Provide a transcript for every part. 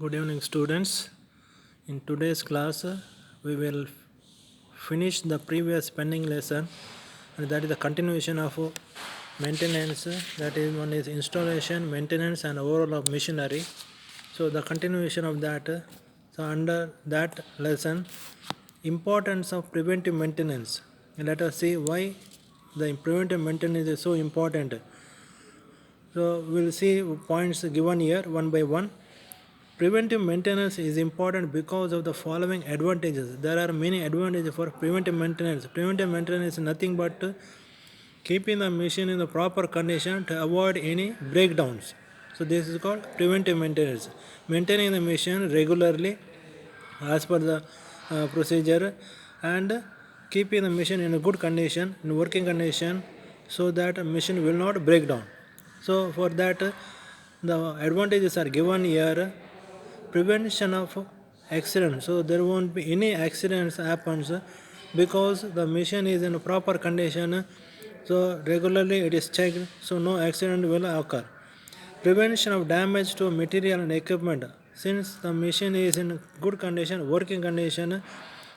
Good evening, students. In today's class, we will finish the previous pending lesson, and that is the continuation of maintenance. That is one is installation, maintenance, and overall of machinery. So the continuation of that. So under that lesson, importance of preventive maintenance. Let us see why the preventive maintenance is so important. So we'll see points given here one by one. Preventive maintenance is important because of the following advantages. There are many advantages for preventive maintenance. Preventive maintenance is nothing but keeping the machine in the proper condition to avoid any breakdowns. So this is called preventive maintenance. Maintaining the machine regularly as per the procedure and keeping the machine in a good condition, in working condition, so that machine will not break down. So for that, the advantages are given here. Prevention of accidents, so there won't be any accidents happens because the machine is in a proper condition, so regularly it is checked, so no accident will occur. Prevention of damage to material and equipment, since the machine is in good condition, working condition,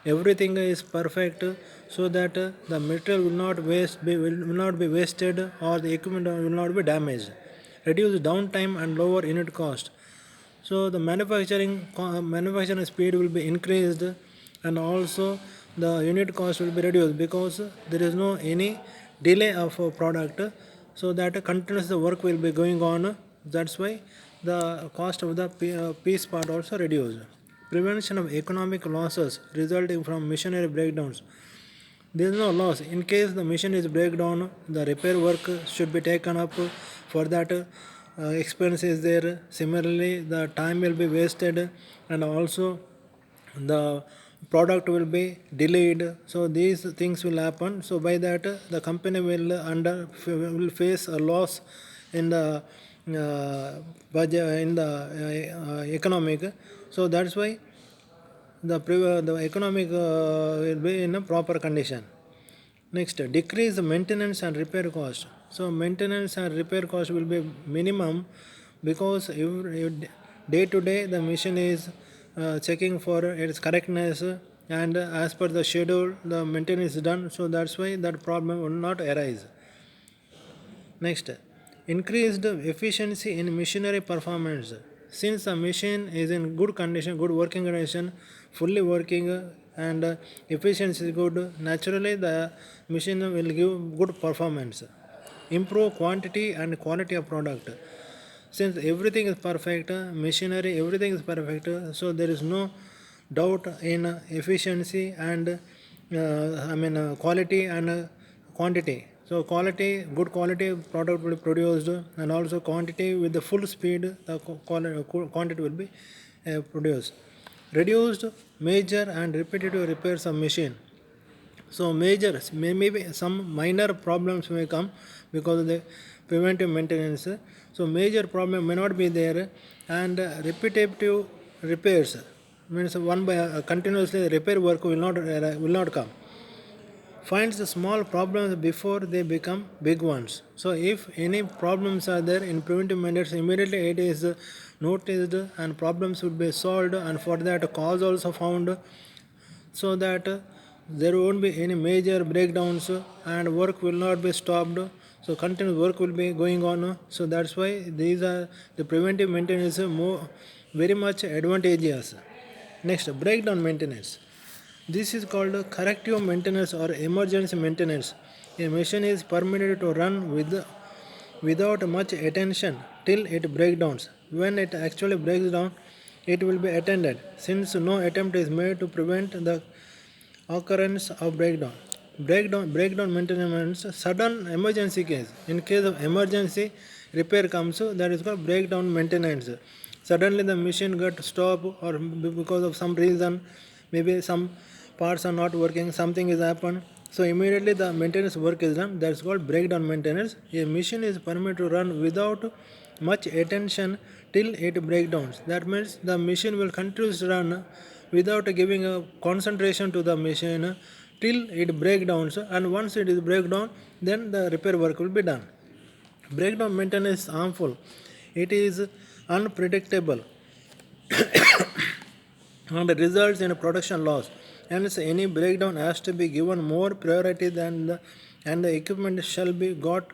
everything is perfect, so that the material will not be wasted or the equipment will not be damaged. Reduce downtime and lower unit cost, so the manufacturing speed will be increased, and also the unit cost will be reduced because there is no any delay of a product, so that continuous the work will be going on. That's why the cost of the piece part also reduced. Prevention of economic losses resulting from machinery breakdowns. There is no loss. In case the machine is breakdown, the repair work should be taken up. For that, expense is there. Similarly, the time will be wasted, and also the product will be delayed. So these things will happen. So by that, the company will face a loss in the budget, in the economic. So that's why the economic will be in a proper condition. Next, decrease the maintenance and repair cost. So maintenance and repair cost will be minimum because day to day the machine is checking for its correctness, and as per the schedule the maintenance is done, so that's why that problem will not arise. Next, increased efficiency in machinery performance. Since the machine is in good condition, good working condition, fully working, and efficiency is good, naturally the machine will give good performance. Improve quantity and quality of product. Since everything is perfect, machinery, everything is perfect, so there is no doubt in efficiency and quality and quantity. So quality, good quality product will be produced, and also quantity with the full speed, the quantity will be produced. Reduced major and repetitive repairs of machine. So majors, maybe some minor problems may come because of the preventive maintenance. So major problem may not be there, and repetitive repairs means one by continuously repair work will not come. Finds the small problems before they become big ones. So if any problems are there in preventive maintenance, immediately it is noticed and problems would be solved, and for that cause also found, so that there won't be any major breakdowns and work will not be stopped. So continuous work will be going on. So that's why these are the preventive maintenance more very much advantageous. Next, breakdown maintenance. This is called corrective maintenance or emergency maintenance. A machine is permitted to run without much attention till it breaks down. When it actually breaks down, it will be attended, since no attempt is made to prevent the occurrence of breakdown. Breakdown maintenance, sudden emergency case. In case of emergency repair comes, that is called breakdown maintenance. Suddenly the machine got stopped, or because of some reason, maybe some parts are not working, something is happened. So immediately the maintenance work is done. That's called breakdown maintenance. A machine is permitted to run without much attention till it breaks down. That means the machine will continue to run without giving a concentration to the machine till it breaks down, and once it is break down, then the repair work will be done. Breakdown maintenance is harmful. It is unpredictable. and results in production loss. Hence, any breakdown has to be given more priority and the equipment shall be got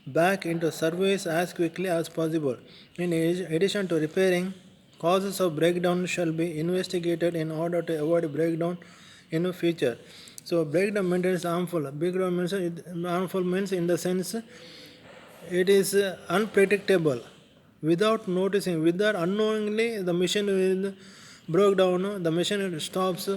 back into service as quickly as possible. In addition to repairing, causes of breakdown shall be investigated in order to avoid breakdown in the future. So, breakdown maintenance is harmful. Breakdown means harmful means in the sense it is unpredictable. Without noticing, without unknowingly, the machine will broke down, the machine stops,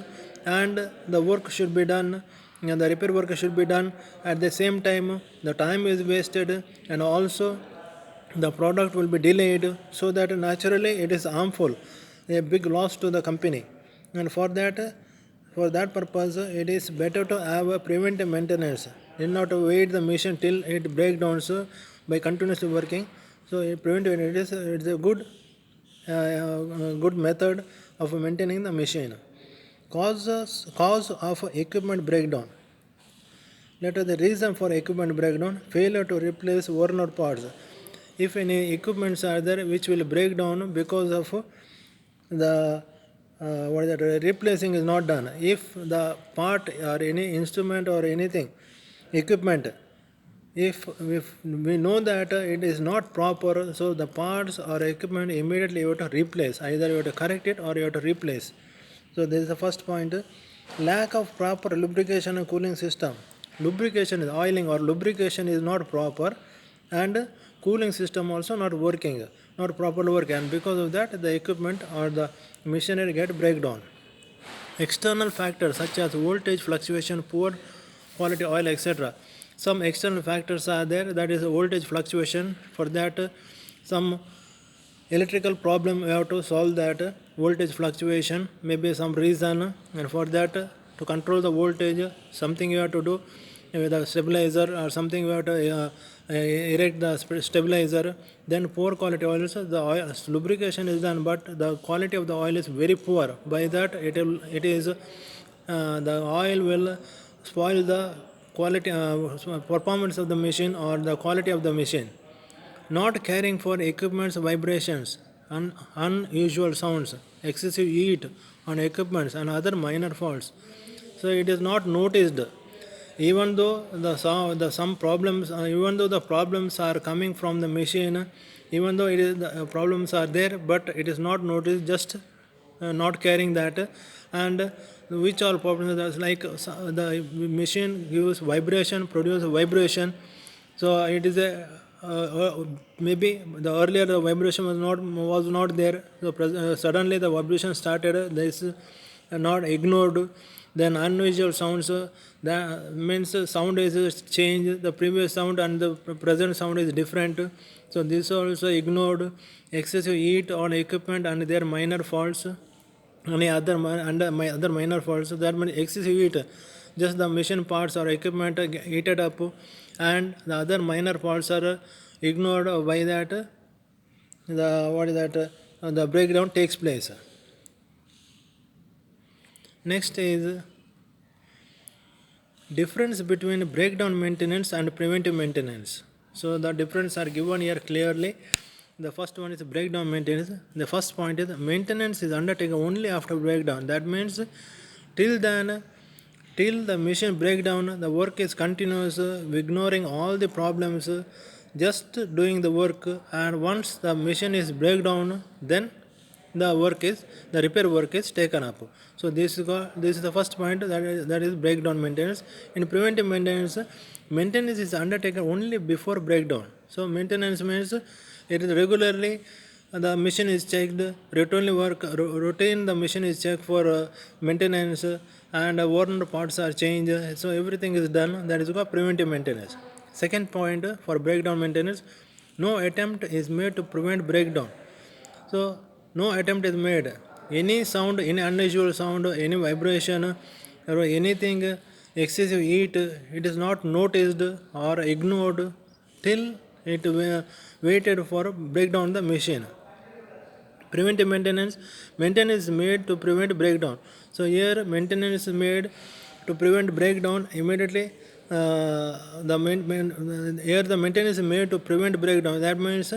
and the work should be done, and the repair work should be done. At the same time, the time is wasted, and also the product will be delayed, so that naturally it is harmful, a big loss to the company. And for that purpose, it is better to have a preventive maintenance, in not to wait the machine till it breaks down by continuously working. So preventive maintenance is a good method of maintaining the machine. Cause of equipment breakdown. Let us the reason for equipment breakdown: failure to replace worn out parts. If any equipments are there which will break down because of the replacing is not done. If the part or any instrument or anything equipment, if we know that it is not proper, so the parts or equipment immediately you have to replace. Either you have to correct it or you have to replace. So this is the first point. Lack of proper lubrication and cooling system. Lubrication is oiling or lubrication is not proper, and cooling system also not working, not properly working, and because of that the equipment or the machinery get breakdown. External factors such as voltage fluctuation, poor quality oil, etc. Some external factors are there, that is voltage fluctuation. For that, some electrical problem we have to solve that voltage fluctuation, maybe some reason, and for that to control the voltage, something you have to do with a stabilizer or something you have to erect the stabilizer. Then poor quality oils, the oil lubrication is done, but the quality of the oil is very poor. By that the oil will spoil the quality performance of the machine or the quality of the machine. Not caring for equipment's vibrations, unusual sounds, excessive heat on equipments, and other minor faults. So it is not noticed. Even though some problems, even though the problems are coming from the machine, even though the problems are there, but it is not noticed. Just not caring that, and which all problems like the machine gives vibration, produces vibration. So it is a maybe the earlier the vibration was not there. So suddenly the vibration started. This not ignored. Then unusual sounds. That means sound is changed. The previous sound and the present sound is different. So this also ignored. Excessive heat on equipment and their minor faults. Any other other minor faults. That means excessive heat. Just the machine parts or equipment heated up, and the other minor faults are ignored. By that, the breakdown takes place. Next is difference between breakdown maintenance and preventive maintenance. So the difference are given here clearly. The first one is breakdown maintenance. The first point is maintenance is undertaken only after breakdown. That means till the machine breakdown, the work is continuous, ignoring all the problems, just doing the work. And once the machine is breakdown, then the repair work is taken up. So this is the first point, that is breakdown maintenance. In preventive maintenance, maintenance is undertaken only before breakdown. So maintenance means it is regularly the machine is checked, routine the machine is checked for maintenance, and worn parts are changed. So everything is done. That is called preventive maintenance. Second point for breakdown maintenance: no attempt is made to prevent breakdown. So no attempt is made. Any sound, any unusual sound, any vibration, or anything excessive heat, it is not noticed or ignored till it waited for breakdown the machine. Preventive maintenance is made to prevent breakdown. So here maintenance is made to prevent breakdown immediately. Here the maintenance is made to prevent breakdown. That means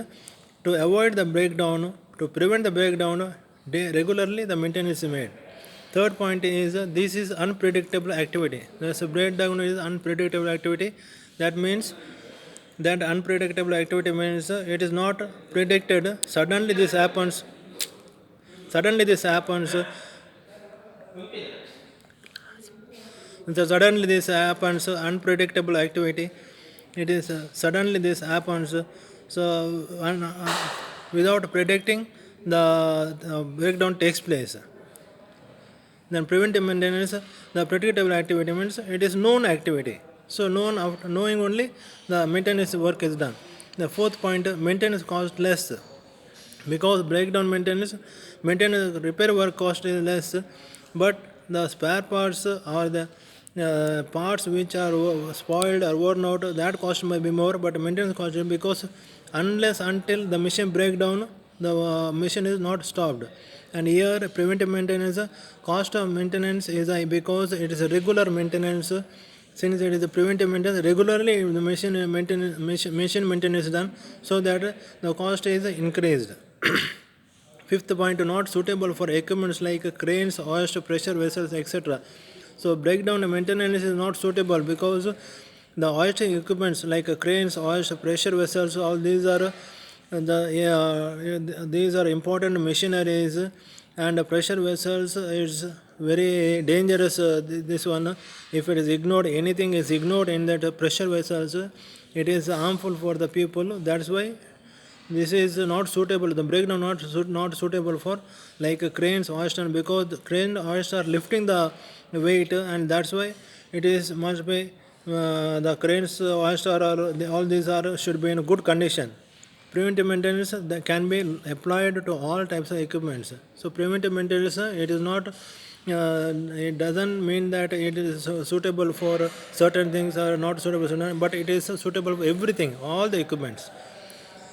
to avoid the breakdown, to prevent the breakdown, regularly the maintenance is made. Third point is this is unpredictable activity. The breakdown is unpredictable activity. That means that unpredictable activity means it is not predicted. Suddenly this happens. Suddenly this happens. So suddenly this happens. Unpredictable activity. It is suddenly this happens. So without predicting, the breakdown takes place. Then preventive maintenance, the predictable activity means it is known activity. So knowing only the maintenance work is done. The fourth point, maintenance cost less, because breakdown maintenance repair work cost is less, but the spare parts or the parts which are spoiled or worn out, that cost may be more, but maintenance cost is because until the machine breakdown, the machine is not stopped. And here preventive maintenance, cost of maintenance is high because it is a regular maintenance. Since it is a preventive maintenance, regularly the machine maintenance is done, so that the cost is increased. Fifth point, not suitable for equipments like cranes, hoist, pressure vessels, etc. So breakdown maintenance is not suitable because the hoisting equipments like cranes, hoist, pressure vessels, all these are these are important machineries, and pressure vessels is very dangerous. This one, if it is ignored, anything is ignored in that pressure vessels, it is harmful for the people. That's why this is not suitable. The breakdown not suitable for like cranes, hoist, because the crane, hoist are lifting the weight, and that's why it is must be the cranes, hoist are all these are should be in good condition. Preventive maintenance that can be applied to all types of equipments. So preventive maintenance, it is not it doesn't mean that it is suitable for certain things or not suitable for certain, but it is suitable for everything, all the equipments.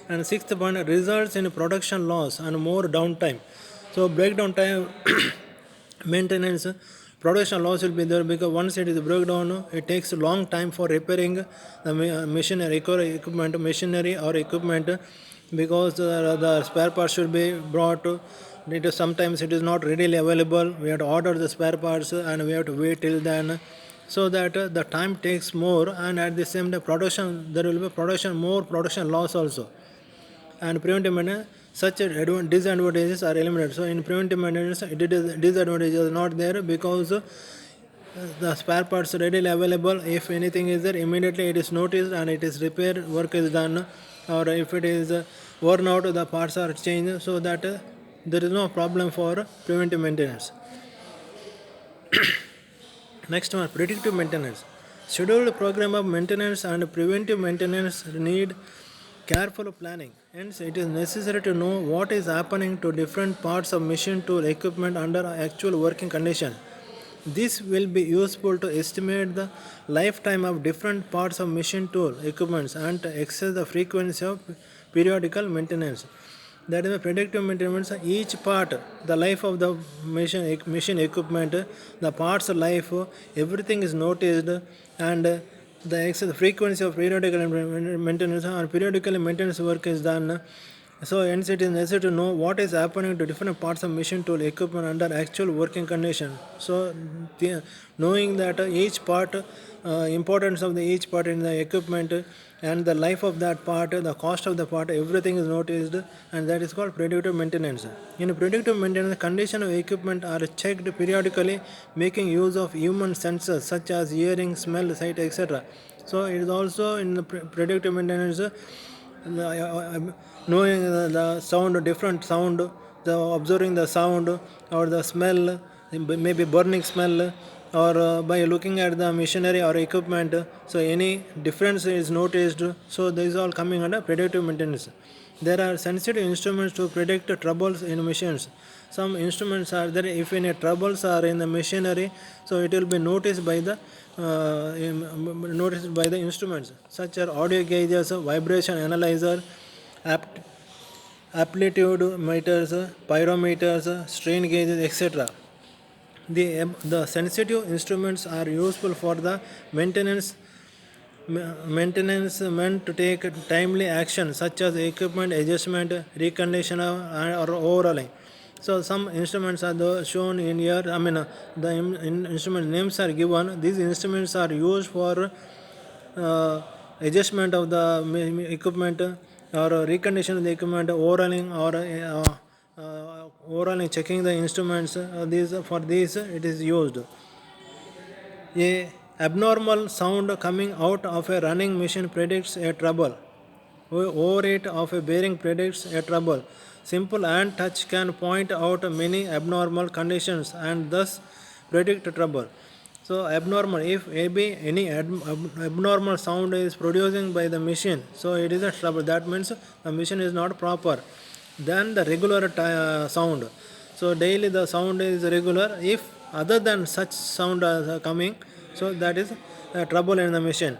And sixth point, results in production loss and more downtime. So breakdown time maintenance, production loss will be there because once it is breakdown, it takes a long time for repairing the machinery equipment, machinery or equipment, because the spare parts should be brought. Sometimes it is not readily available. We have to order the spare parts and we have to wait till then, so that the time takes more, and at the same time production, there will be more production loss also. And preventive maintenance, such disadvantages are eliminated. So in preventive maintenance, disadvantages are not there because the spare parts are readily available. If anything is there, immediately it is noticed and it is repair work is done. Or if it is worn out, the parts are changed, so that there is no problem for preventive maintenance. Next one, predictive maintenance. Scheduled program of maintenance and preventive maintenance need careful planning. Hence, it is necessary to know what is happening to different parts of machine tool equipment under actual working condition. This will be useful to estimate the lifetime of different parts of machine tool equipments and to assess the frequency of periodical maintenance. That is, the predictive maintenance, each part, the life of the machine equipment, the parts life, everything is noticed, and the frequency of periodical maintenance or periodical maintenance work is done. So hence it is necessary to know what is happening to different parts of machine tool equipment under actual working condition. So knowing that each part, importance of each part in the equipment and the life of that part, the cost of the part, everything is noticed, and that is called predictive maintenance. In predictive maintenance, condition of equipment are checked periodically, making use of human sensors such as hearing, smell, sight, etc. So it is also in the predictive maintenance, knowing the sound, different sound, observing the sound or the smell, maybe burning smell, or by looking at the machinery or equipment, so any difference is noticed. So this is all coming under predictive maintenance. There are sensitive instruments to predict troubles in machines. Some instruments are there, if any troubles are in the machinery, so it will be noticed by the instruments, such as audio gauges, vibration analyzer, amplitude meters, pyrometers, strain gauges, etc. The sensitive instruments are useful for the maintenance meant to take timely action such as equipment adjustment, recondition, or overhauling. So some instruments are shown in here. I mean, the instrument names are given. These instruments are used for adjustment of the equipment or recondition of the equipment, overhauling or overhauling, checking the instruments. These for these it is used. A abnormal sound coming out of a running machine predicts a trouble. Overrate of a bearing predicts a trouble. Simple hand touch can point out many abnormal conditions and thus predict trouble. So abnormal, if any abnormal sound is producing by the machine, so it is a trouble. That means the machine is not proper. Then the regular sound. So daily the sound is regular. If other than such sound are coming, so that is trouble in the machine.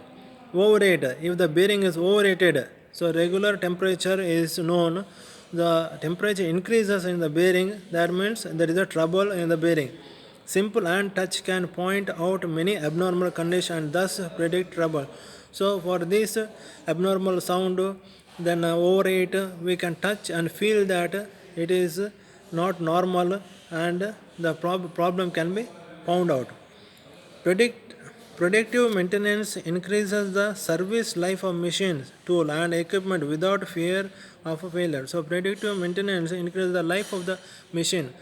Overrate, if the bearing is overrated, so regular temperature is known, the temperature increases in the bearing, that means there is a trouble in the bearing. Simple hand touch can point out many abnormal conditions and thus predict trouble. So for this abnormal sound, then overrate, we can touch and feel that it is not normal and the problem can be found out. Predictive maintenance increases the service life of machines, tool and equipment without fear of failure. So predictive maintenance increases the life of the machine,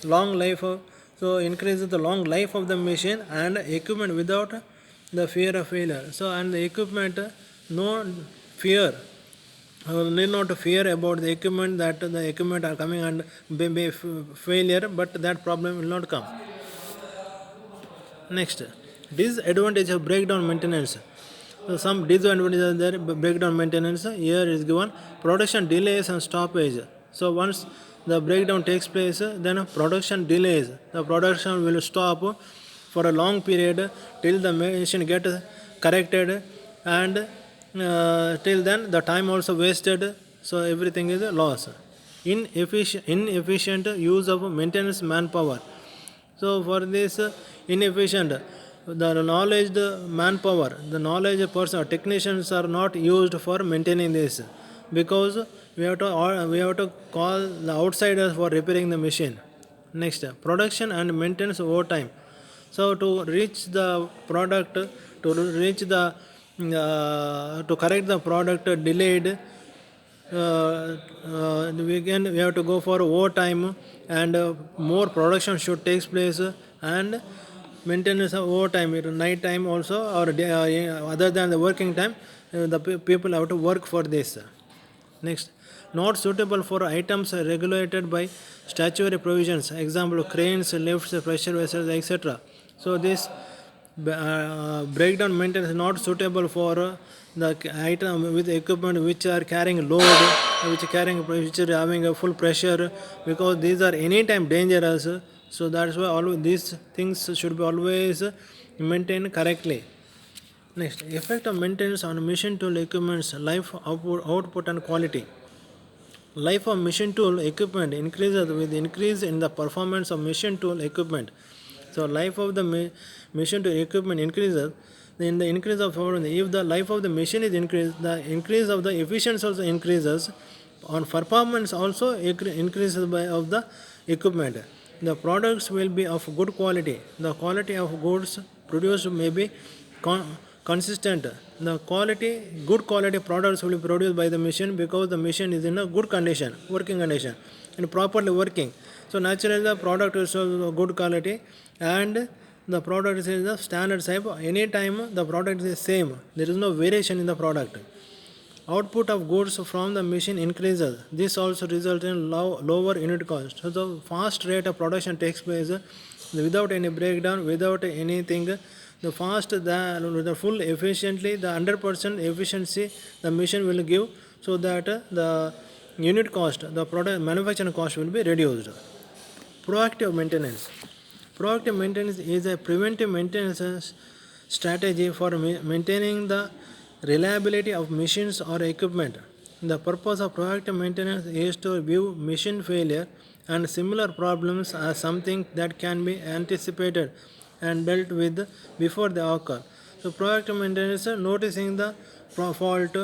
long life. So increases the long life of the machine and equipment without the fear of failure. So and the equipment, no fear. Need not fear about the equipment, that the equipment are coming and be failure, but that problem will not come. Next, disadvantage of breakdown maintenance. So some disadvantages are there. Breakdown maintenance here is given: production delays and stoppage. So once the breakdown takes place, then production delays. The production will stop for a long period till the machine get corrected, and till then the time also wasted. So everything is a loss. Inefficient use of maintenance manpower. So for this inefficient, the knowledge, the manpower, the knowledge person, technicians are not used for maintaining this, because we have to call the outsiders for repairing the machine. Next, production and maintenance overtime. So to reach the product, to reach the to correct the product delayed, we have to go for overtime, and more production should take place, and maintenance of overtime, night time also, or other than the working time, the people have to work for this. Next, not suitable for items regulated by statutory provisions, example cranes, lifts, pressure vessels, etc. So this breakdown maintenance is not suitable for the item with equipment which are carrying load, which are having a full pressure, because these are anytime dangerous. So that's why always these things should be always maintained correctly. Next, effect of maintenance on machine tool equipment's life, output and quality. Life of machine tool equipment increases with increase in the performance of machine tool equipment. So life of the machine tool equipment increases. In the increase of if the life of the machine is increased, the increase of the efficiency also increases. On performance also increases of the equipment. The products will be of good quality. The quality of goods produced may be consistent. The good quality products will be produced by the machine, because the machine is in a good condition, working condition, and properly working. So naturally the product is of good quality, and the product is the standard type. Any time the product is the same. There is no variation in the product. Output of goods from the machine increases. This also results in lower unit cost. So the fast rate of production takes place without any breakdown, without anything. The fast, the full efficiently, the 100% efficiency the machine will give, so that the unit cost, the product manufacturing cost will be reduced. Proactive maintenance. Proactive maintenance is a preventive maintenance strategy for maintaining the reliability of machines or equipment. The purpose of proactive maintenance is to view machine failure and similar problems as something that can be anticipated and dealt with before they occur. So proactive maintenance is noticing the fault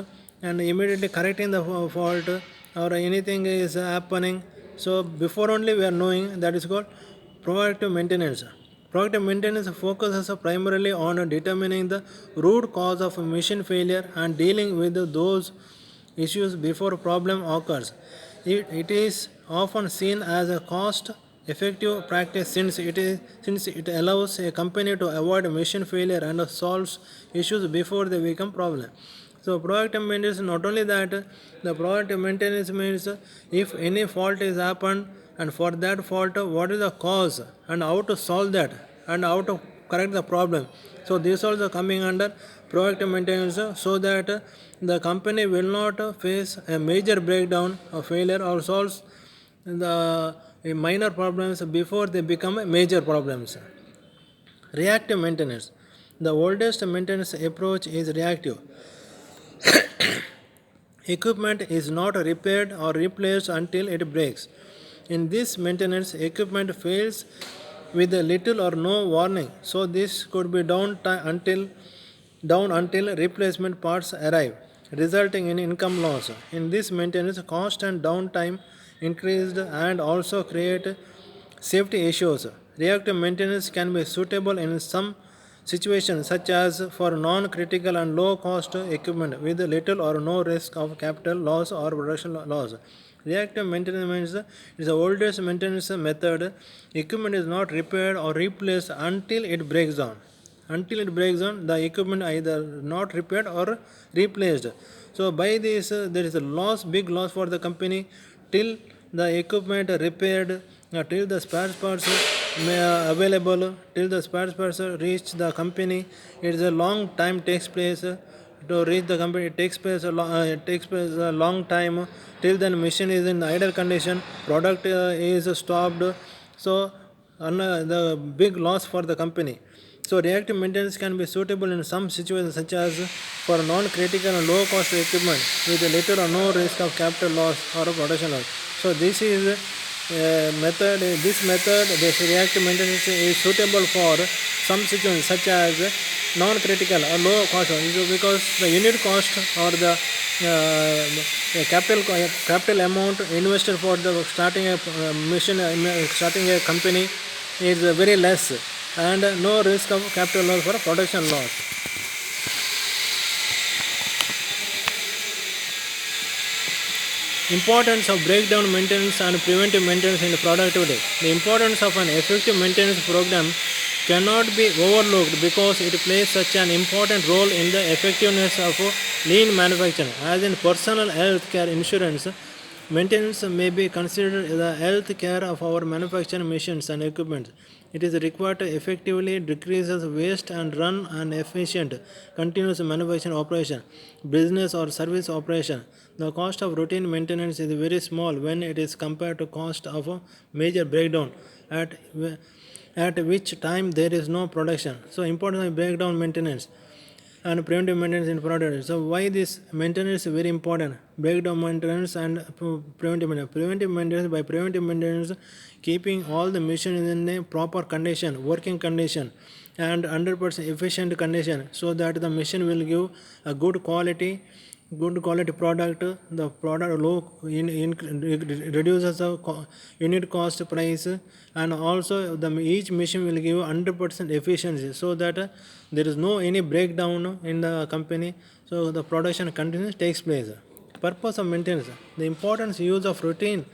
and immediately correcting the fault, or anything is happening, So before only we are knowing that is called proactive maintenance. Proactive maintenance focuses primarily on determining the root cause of machine failure and dealing with those issues before problem occurs. It is often seen as a cost effective practice since it allows a company to avoid machine failure and solves issues before they become problem. So proactive maintenance not only that, the proactive maintenance means if any fault is happened and for that fault what is the cause and how to solve that and how to correct the problem. So this also coming under proactive maintenance so that the company will not face a major breakdown or failure or solves the minor problems before they become major problems. Reactive maintenance. The oldest maintenance approach is reactive. Equipment is not repaired or replaced until it breaks. In this maintenance, equipment fails with little or no warning, so this could be down until replacement parts arrive, resulting in income loss. In this maintenance, cost and downtime increased and also create safety issues. Reactive maintenance can be suitable in some situations, such as for non critical and low cost equipment with little or no risk of capital loss or production loss. Reactive maintenance is the oldest maintenance method. Equipment is not repaired or replaced until it breaks down. Until it breaks down, the equipment either not repaired or replaced. So by this, there is a loss, big loss for the company till the equipment repaired, till the spare parts available, till the spare parts reach the company. It is a long time takes place to reach the company. It takes place a long time till then machine is in idle condition. Product is stopped. So the big loss for the company. So reactive maintenance can be suitable in some situations such as for non-critical and low-cost equipment with little or no risk of capital loss or production loss. So this is method. This reactive maintenance is suitable for some situations such as non-critical or low cost because the unit cost or the capital amount invested for the starting a starting a company is very less and no risk of capital loss for production loss. Importance of breakdown maintenance and preventive maintenance in productivity. The importance of an effective maintenance program cannot be overlooked because it plays such an important role in the effectiveness of lean manufacturing. As in personal health care insurance, maintenance may be considered the health care of our manufacturing machines and equipment. It is required to effectively decrease waste and run an efficient, continuous manufacturing operation, business or service operation. The cost of routine maintenance is very small when it is compared to cost of a major breakdown at which time there is no production. So importance of breakdown maintenance and preventive maintenance in product. So why this maintenance is very important? Breakdown maintenance and preventive maintenance. Preventive maintenance, by preventive maintenance, keeping all the machines in a proper condition, working condition, and 100% efficient condition, so that the machine will give a good quality product. The product reduces the unit cost price, and also each machine will give 100% efficiency, so that there is no any breakdown in the company, so the production continues takes place. Purpose of maintenance. The important use of routine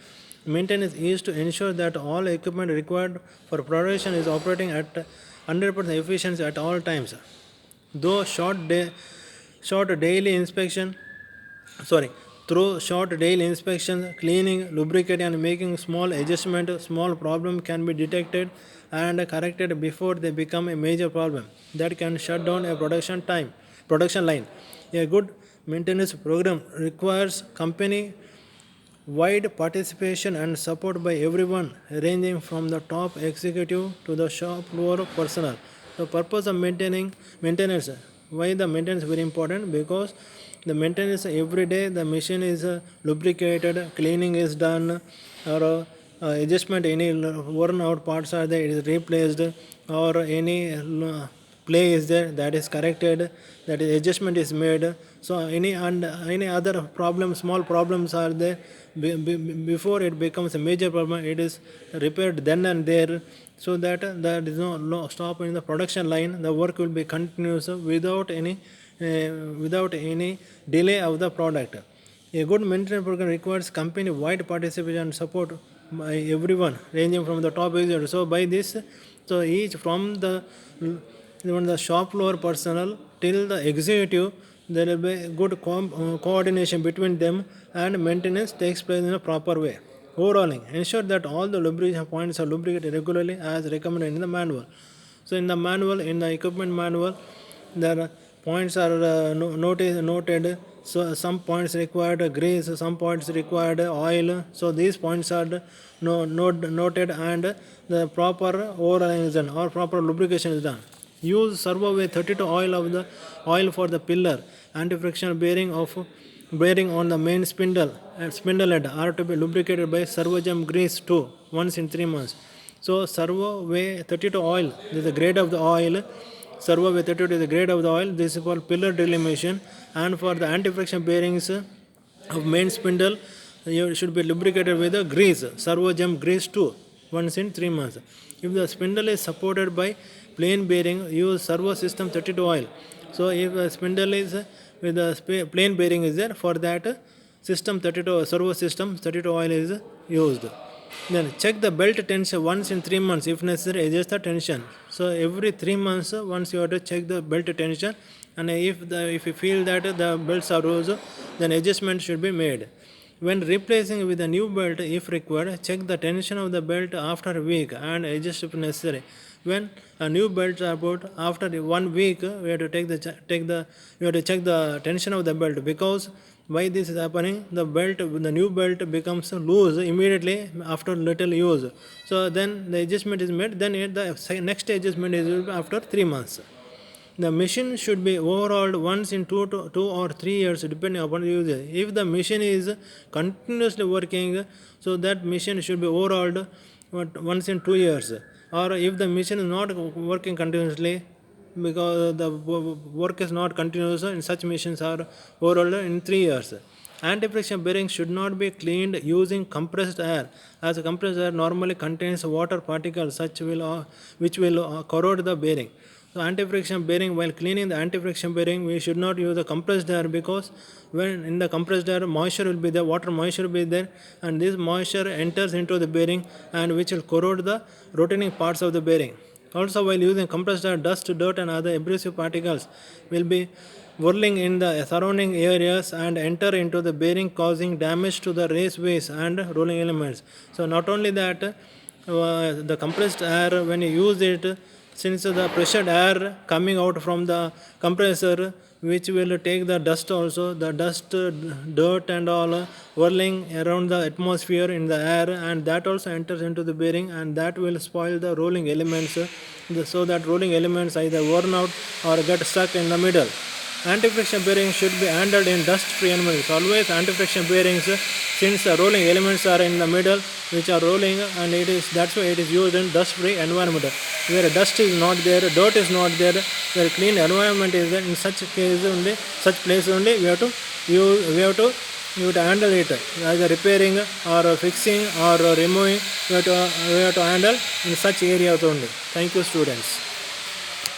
maintenance is to ensure that all equipment required for production is operating at 100% efficiency at all times. Though short daily inspection through short daily inspection, cleaning, lubricating and making small adjustment, small problem can be detected and corrected before they become a major problem that can shut down a production line. A good maintenance program requires company wide participation and support by everyone, ranging from the top executive to the shop floor personnel. The purpose of maintenance. Why the maintenance is very important? Because the maintenance every day the machine is lubricated, cleaning is done, or adjustment any worn out parts are there, it is replaced, or any play is there, that is corrected, that is adjustment is made. So any other problem, small problems are there, before it becomes a major problem, it is repaired then and there, so that there is no stop in the production line. The work will be continuous without any delay of the product. A good maintenance program requires company-wide participation and support by everyone, ranging from the top executive. So by this, so each from the even the shop floor personnel till the executive, there will be good coordination between them, and maintenance takes place in a proper way. Overhauling, ensure that all the lubrication points are lubricated regularly as recommended in the manual. So in the manual, in the equipment manual, the points are noted. So some points required grease, some points required oil. So these points are noted, and the proper overhauling is done or proper lubrication is done. Use servo way 32 oil for the pillar. Anti-friction bearing on the main spindle and spindle head are to be lubricated by servo-gem grease too, once in 3 months. So servo way 32 oil, this is the grade of the oil. Servo way 32 is the grade of the oil. This is for pillar drill emission, and for the anti-friction bearings of main spindle, you should be lubricated with a grease, servo-gem grease too, once in 3 months. If the spindle is supported by plain bearing, use servo system 32 oil. So if the spindle is with the plain bearing is there, for that system 32 servo system 32 oil is used. Then check the belt tension once in 3 months. If necessary, adjust the tension. So every 3 months once you have to check the belt tension, and if you feel that the belts are loose, then adjustment should be made. When replacing with a new belt, if required, check the tension of the belt after a week and adjust if necessary. When a new belt are put, after 1 week, we have to check the tension of the belt, because why this is happening, the new belt becomes loose immediately after little use. So then the adjustment is made. Then the next adjustment is after 3 months. The machine should be overhauled once in 2 or 3 years, depending upon the user. If the machine is continuously working, so that machine should be overhauled once in 2 years. Or if the machine is not working continuously, because the work is not continuous, and such machines are overhauled in 3 years. Anti-friction bearings should not be cleaned using compressed air, as compressed air normally contains water particles which will corrode the bearing. So anti-friction bearing, while cleaning the anti-friction bearing, we should not use the compressed air, because when in the compressed air, moisture will be there, water moisture will be there, and this moisture enters into the bearing, and which will corrode the rotating parts of the bearing. Also, while using compressed air, dust, dirt and other abrasive particles will be whirling in the surrounding areas and enter into the bearing, causing damage to the raceways and rolling elements. So not only that, the compressed air, when you use it, since the pressured air coming out from the compressor, which will take the dust also, the dust, dirt and all whirling around the atmosphere in the air, and that also enters into the bearing, and that will spoil the rolling elements, so that rolling elements either worn out or get stuck in the middle. Anti-friction bearings should be handled in dust-free environments. Always anti-friction bearings, since the rolling elements are in the middle, which are rolling, and that's why it is used in dust-free environment. Where dust is not there, dirt is not there, where clean environment is there, in such case only, such place only, we have to handle it, either repairing or fixing or removing. We have to handle in such areas only. Thank you, students.